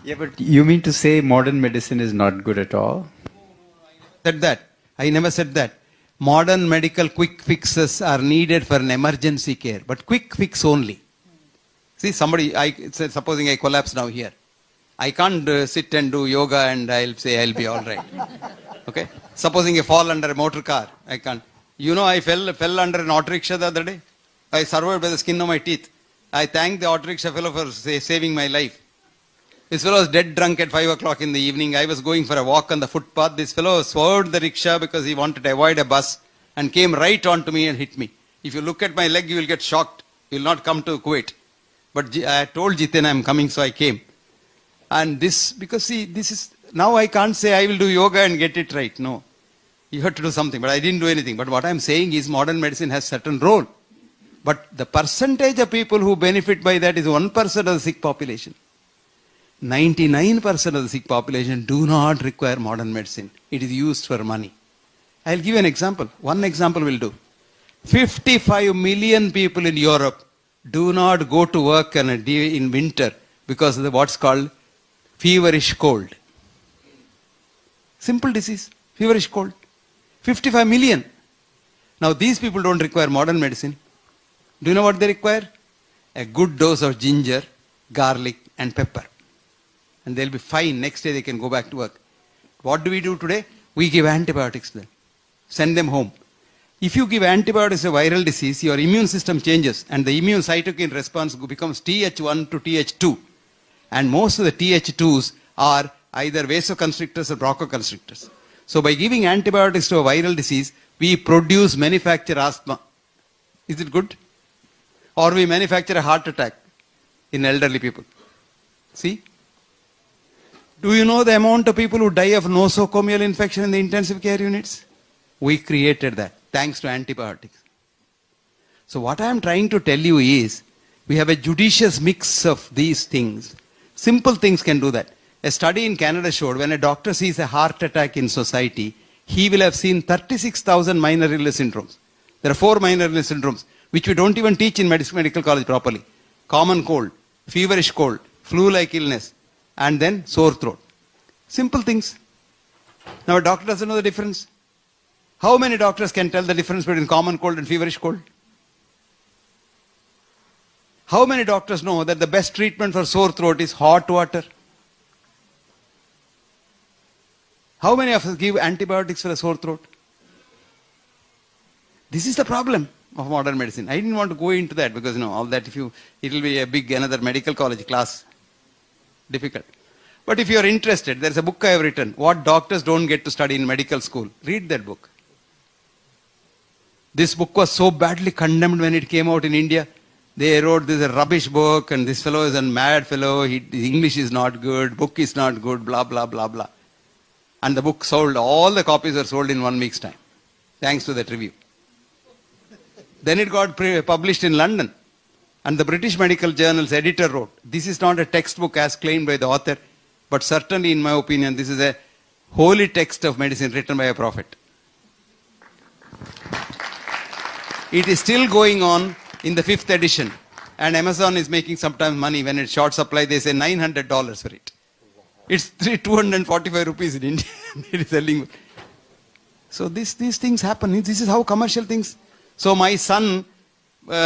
Yeah, but you mean to say modern medicine is not good at all? Said that. I never said that. Modern medical quick fixes are needed for an emergency care, but quick fix only. See, supposing I collapse now here. I can't sit and do yoga and I'll say I'll be all right. Okay? Supposing I fall under a motor car, I can't. You know, I fell under an auto rickshaw the other day. I survived by the skin of my teeth. I thank the auto rickshaw fellow for saving my life. This fellow was dead drunk at 5 o'clock in the evening. I was going for a walk on the footpath. This fellow swerved the rickshaw because he wanted to avoid a bus and came right onto me and hit me. If you look at my leg, you will get shocked. You will not come to Kuwait. But I told Jiten I'm coming, so I came. And this, because see, this is, now I can't say I will do yoga and get it right. No. You have to do something, but I didn't do anything. But what I'm saying is modern medicine has certain role. But the percentage of people who benefit by that is 1% of the sick population. 99% of the sick population do not require modern medicine. It is used for money. I'll give you an example. One example will do. 55 million people in Europe do not go to work in winter because of what's called feverish cold. Simple disease, feverish cold. 55 million. Now these people don't require modern medicine. Do you know what they require? A good dose of ginger, garlic and pepper. And they'll be fine. Next day they can go back to work. What do we do today? We give antibiotics to them. Send them home. If you give antibiotics to a viral disease, your immune system changes and the immune cytokine response becomes Th1 to Th2. And most of the Th2s are either vasoconstrictors or bronchoconstrictors. So by giving antibiotics to a viral disease, we manufacture asthma. Is it good? Or we manufacture a heart attack in elderly people. See? Do you know the amount of people who die of nosocomial infection in the intensive care units? We created that, thanks to antibiotics. So what I am trying to tell you is, we have a judicious mix of these things. Simple things can do that. A study in Canada showed when a doctor sees a heart attack in society, he will have seen 36,000 minor illness syndromes. There are 4 minor illness syndromes, which we don't even teach in medical college properly. Common cold, feverish cold, flu-like illness, and then sore throat. Simple things. Now a doctor doesn't know the difference. How many doctors can tell the difference between common cold and feverish cold? How many doctors know that the best treatment for sore throat is hot water? How many of us give antibiotics for a sore throat? This is the problem of modern medicine. I didn't want to go into that because, all that it will be a big another medical college class. Difficult. But if you are interested, there's a book I have written, What Doctors Don't Get to Study in Medical School. Read that book. This book was so badly condemned when it came out in India. They wrote this is a rubbish book and this fellow is a mad fellow, his English is not good, book is not good, blah, blah, blah, blah. And the book sold, all the copies were sold in 1 week's time, thanks to that review. Then it got published in London. And the British Medical Journal's editor wrote, this is not a textbook as claimed by the author, but certainly in my opinion, this is a holy text of medicine written by a prophet. It is still going on in the 5th edition. And Amazon is making sometimes money. When it's short supply, they say $900 for it. It's 245 rupees in India. It is selling. So these things happen. This is how commercial things. So my son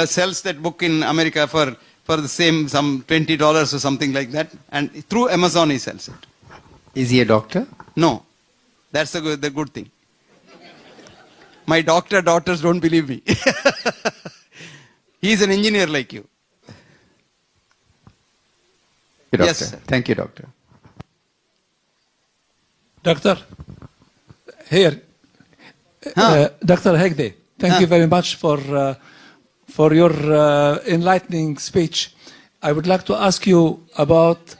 sells that book in America for the same, some $20 or something like that. And through Amazon he sells it. Is he a doctor? No. That's the good thing. My doctor daughters don't believe me. He's an engineer like you. Yes, sir. Thank you, doctor. Doctor, here. Dr. Hegde, thank you very much for your enlightening speech. I would like to ask you about.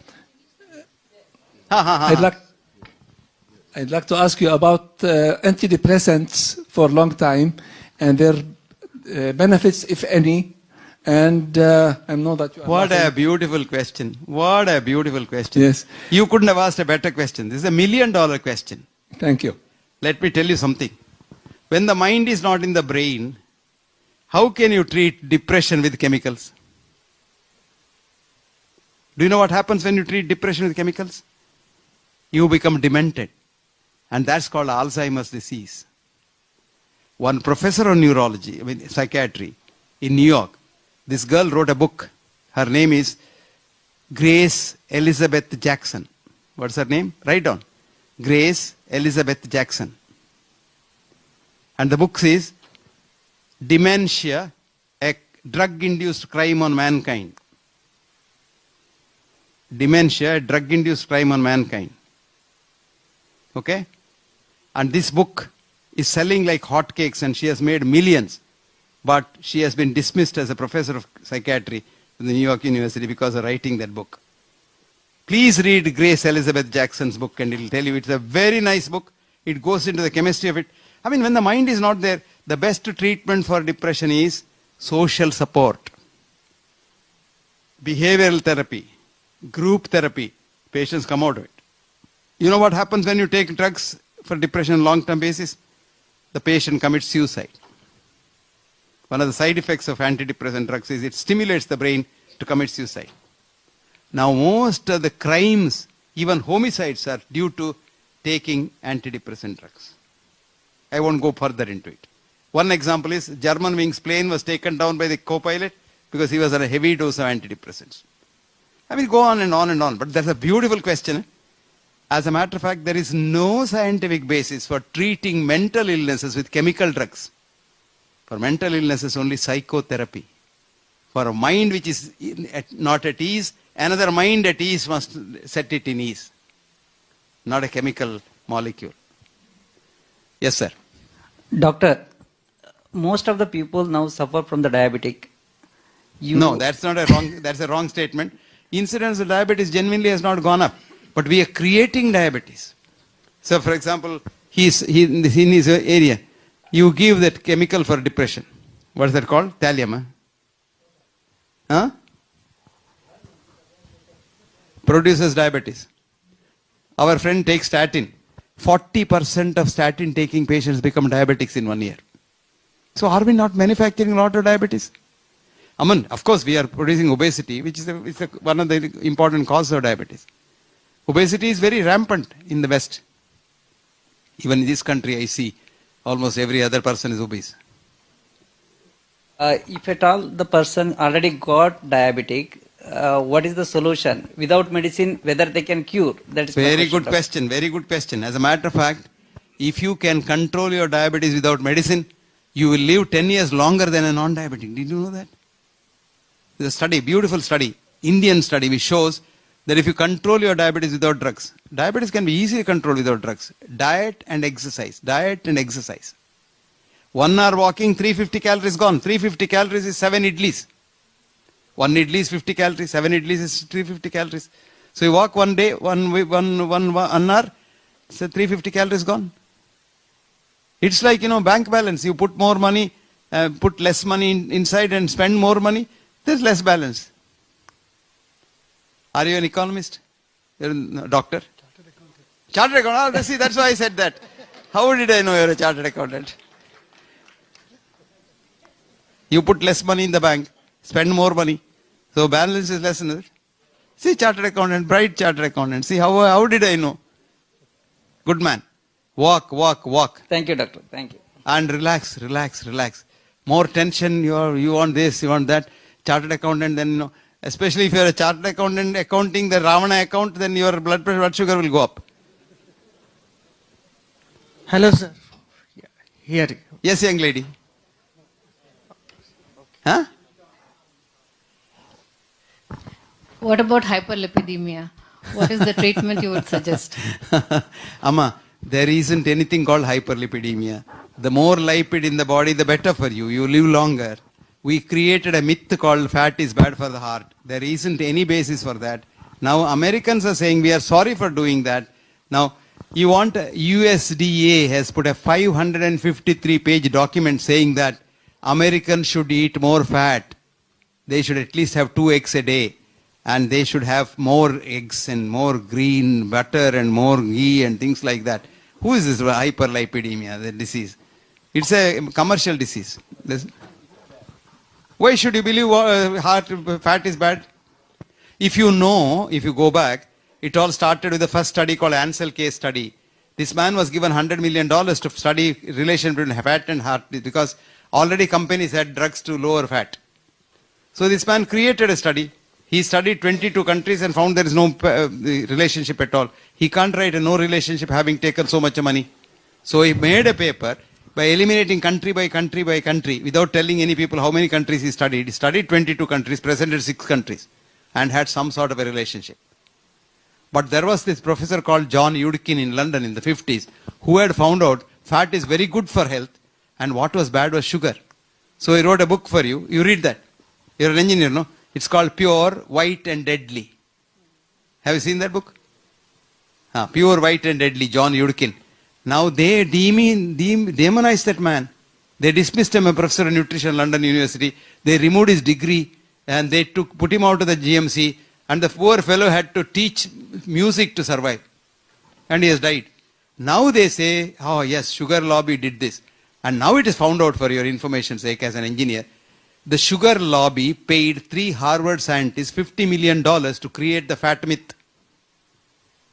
I'd like to ask you about antidepressants for a long time and their benefits, if any. And I know that you are. What a beautiful question. What a beautiful question. Yes. You couldn't have asked a better question. This is $1 million question. Thank you. Let me tell you something. When the mind is not in the brain, how can you treat depression with chemicals? Do you know what happens when you treat depression with chemicals? You become demented. And that's called Alzheimer's disease. One professor of neurology, psychiatry, in New York, this girl wrote a book. Her name is Grace Elizabeth Jackson. What's her name? Write down. Grace Elizabeth Jackson. And the book says, Dementia, a drug-induced crime on mankind. Dementia, a drug-induced crime on mankind. Okay? And this book is selling like hotcakes and she has made millions. But she has been dismissed as a professor of psychiatry in the New York University because of writing that book. Please read Grace Elizabeth Jackson's book and it will tell you it's a very nice book. It goes into the chemistry of it. I mean, when the mind is not there, the best treatment for depression is social support, behavioral therapy, group therapy. Patients come out of it. You know what happens when you take drugs for depression on a long-term basis? The patient commits suicide. One of the side effects of antidepressant drugs is it stimulates the brain to commit suicide. Now most of the crimes, even homicides, are due to taking antidepressant drugs. I won't go further into it. One example is Germanwings plane was taken down by the co-pilot because he was on a heavy dose of antidepressants. I mean, go on and on and on, but that's a beautiful question. As a matter of fact, there is no scientific basis for treating mental illnesses with chemical drugs. For mental illnesses, only psychotherapy. For a mind which is not at ease, another mind at ease must set it in ease. Not a chemical molecule. Yes, sir. Doctor, most of the people now suffer from the diabetic. No, that's not a wrong. That's a wrong statement. Incidence of diabetes genuinely has not gone up, but we are creating diabetes. So, for example, in his area, you give that chemical for depression. What is that called? Thallium. Huh? Produces diabetes. Our friend takes statin. 40% of statin taking patients become diabetics in 1 year. So are we not manufacturing a lot of diabetes? I mean, of course we are producing obesity, which is one of the important causes of diabetes. Obesity is very rampant in the West. Even in this country I see almost every other person is obese. If at all the person already got diabetic, what is the solution? Without medicine, whether they can cure? That is very good question. Very good question. As a matter of fact, if you can control your diabetes without medicine, you will live 10 years longer than a non-diabetic. Did you know that? There's a study, beautiful study, Indian study, which shows that if you control your diabetes without drugs, diabetes can be easily controlled without drugs. Diet and exercise. Diet and exercise. 1 hour walking, 350 calories gone. 350 calories is 7 idlis. 1 idli is 50 calories, 7 idlis is 350 calories. So you walk one day, one hour, so 350 calories gone. It's like, bank balance. You put more money, put less money inside and spend more money, there's less balance. Are you an economist? You're a doctor? Chartered accountant. Oh, see, that's why I said that. How did I know you're a chartered accountant? You put less money in the bank, spend more money. So balance is less, isn't it? See, chartered accountant, bright chartered accountant. See, how did I know? Good man. Walk, walk, walk. Thank you, doctor. Thank you. And relax, relax, relax. More tension, you want this, you want that. Chartered accountant, then, especially if you're a chartered accountant accounting the Ravana account, then your blood pressure, blood sugar will go up. Hello, sir. Here. Yes, young lady. Huh? What about hyperlipidemia? What is the treatment you would suggest? Amma, there isn't anything called hyperlipidemia. The more lipid in the body, the better for you. You live longer. We created a myth called fat is bad for the heart. There isn't any basis for that. Now Americans are saying we are sorry for doing that. Now, you want USDA has put a 553-page document saying that Americans should eat more fat. They should at least have 2 eggs a day. And they should have more eggs and more green butter and more ghee and things like that. Who is this hyperlipidemia, the disease? It's a commercial disease. Why should you believe fat is bad? If you know, if you go back, it all started with the first study called Ansel case study. This man was given $100 million to study relation between fat and heart because already companies had drugs to lower fat. So this man created a study. He studied 22 countries and found there is no relationship at all. He can't write a no relationship having taken so much money. So he made a paper by eliminating country by country by country without telling any people how many countries he studied. He studied 22 countries, presented 6 countries and had some sort of a relationship. But there was this professor called John Yudkin in London in the 50s who had found out fat is very good for health and what was bad was sugar. So he wrote a book for you. You read that. You're an engineer, no? It's called Pure, White and Deadly. Have you seen that book? Pure, White and Deadly, John Yudkin. Now they demonized that man. They dismissed him, a professor of nutrition, London University. They removed his degree and they put him out of the GMC. And the poor fellow had to teach music to survive. And he has died. Now they say, oh yes, sugar lobby did this. And now it is found out, for your information's sake as an engineer, the sugar lobby paid 3 Harvard scientists $50 million to create the fat myth.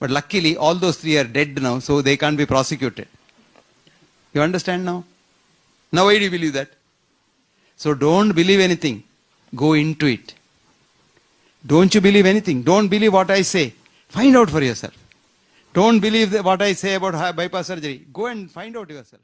But luckily all those 3 are dead now, so they can't be prosecuted. You understand now? Now why do you believe that? So don't believe anything. Go into it. Don't you believe anything. Don't believe what I say. Find out for yourself. Don't believe what I say about bypass surgery. Go and find out yourself.